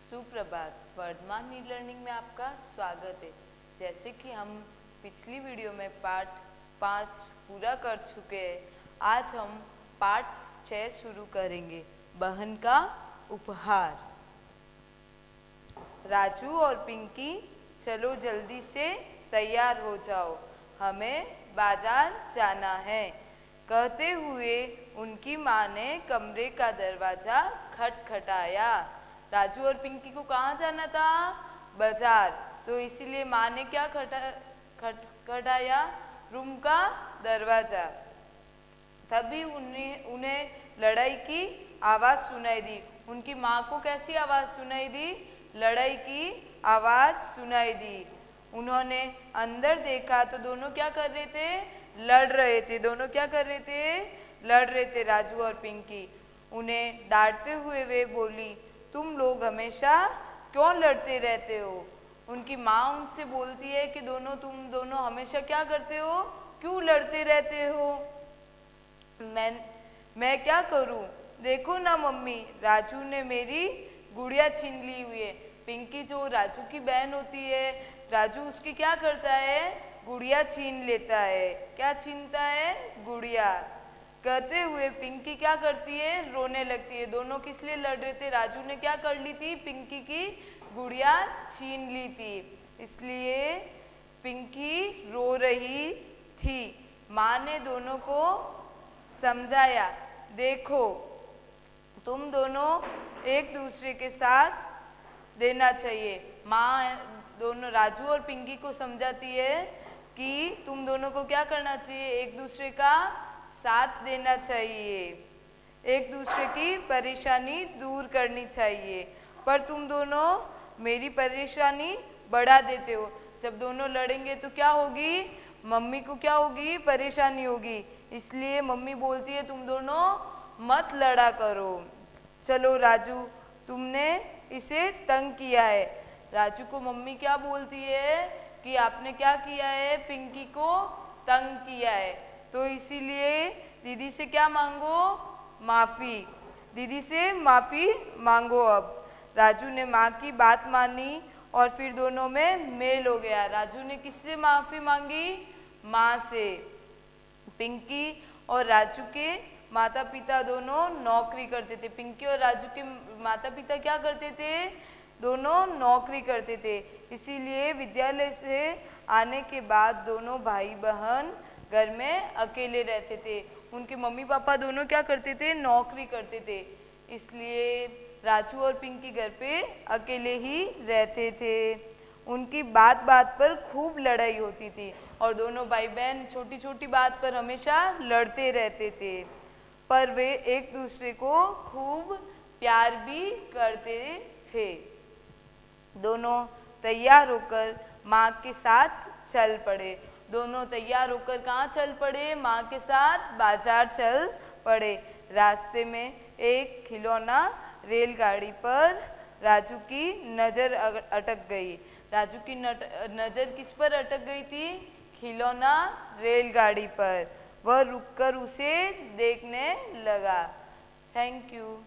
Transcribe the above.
सुप्रभात। Varthaman e learning में आपका स्वागत है। जैसे कि हम पिछली वीडियो में पार्ट 5 पूरा कर चुके हैं, आज हम पार्ट 6 शुरू करेंगे। बहन का उपहार। राजू और पिंकी, चलो जल्दी से तैयार हो जाओ, हमें बाजार जाना है। कहते हुए उनकी माँ ने कमरे का दरवाजा खटखटाया। राजू और पिंकी को कहाँ जाना था? बाजार। तो इसीलिए माँ ने क्या खटखटाया? रूम का दरवाजा। तभी उन्हें लड़ाई की आवाज़ सुनाई दी। उनकी माँ को कैसी आवाज़ सुनाई दी? लड़ाई की आवाज़ सुनाई दी। उन्होंने अंदर देखा तो दोनों क्या कर रहे थे? लड़ रहे थे। दोनों क्या कर रहे थे? लड़ रहे थे, राजू और पिंकी। उन्हें डांटते हुए वे बोली, तुम लोग हमेशा क्यों लड़ते रहते हो? उनकी माँ उनसे बोलती है कि तुम दोनों हमेशा क्या करते हो? क्यों लड़ते रहते हो? मैं क्या करूं? देखो ना मम्मी, राजू ने मेरी गुड़िया छीन ली हुई है। पिंकी जो राजू की बहन होती है, राजू उसकी क्या करता है? गुड़िया छीन लेता है। क्या छीनता है? गुड़िया। कहते हुए पिंकी क्या करती है? रोने लगती है। दोनों किस लिए लड़ रहे थे? राजू ने क्या कर ली थी? पिंकी की गुड़िया छीन ली थी, इसलिए पिंकी रो रही थी। माँ ने दोनों को समझाया, देखो तुम दोनों एक दूसरे के साथ देना चाहिए। माँ दोनों राजू और पिंकी को समझाती है कि तुम दोनों को क्या करना चाहिए? एक दूसरे का साथ देना चाहिए, एक दूसरे की परेशानी दूर करनी चाहिए। पर तुम दोनों मेरी परेशानी बढ़ा देते हो। जब दोनों लड़ेंगे तो क्या होगी? मम्मी को क्या होगी? परेशानी होगी। इसलिए मम्मी बोलती है तुम दोनों मत लड़ा करो। चलो राजू, तुमने इसे तंग किया है। राजू को मम्मी क्या बोलती है कि आपने क्या किया है? पिंकी को तंग किया है। तो इसीलिए दीदी से क्या मांगो? माफ़ी। दीदी से माफ़ी मांगो। अब राजू ने माँ की बात मानी और फिर दोनों में मेल हो गया। राजू ने किससे माफ़ी मांगी? माँ से। पिंकी और राजू के माता पिता दोनों नौकरी करते थे। पिंकी और राजू के माता पिता क्या करते थे? दोनों नौकरी करते थे। इसीलिए विद्यालय से आने के बाद दोनों भाई बहन घर में अकेले रहते थे। उनके मम्मी पापा दोनों क्या करते थे? नौकरी करते थे। इसलिए राजू और पिंकी घर पे अकेले ही रहते थे। उनकी बात बात पर खूब लड़ाई होती थी और दोनों भाई बहन छोटी छोटी बात पर हमेशा लड़ते रहते थे। पर वे एक दूसरे को खूब प्यार भी करते थे। दोनों तैयार होकर माँ के साथ चल पड़े। दोनों तैयार होकर कहाँ चल पड़े? माँ के साथ बाजार चल पड़े। रास्ते में एक खिलौना रेलगाड़ी पर राजू की नज़र अटक गई। राजू की नज़र किस पर अटक गई थी? खिलौना रेलगाड़ी पर। वह रुककर उसे देखने लगा। Thank you.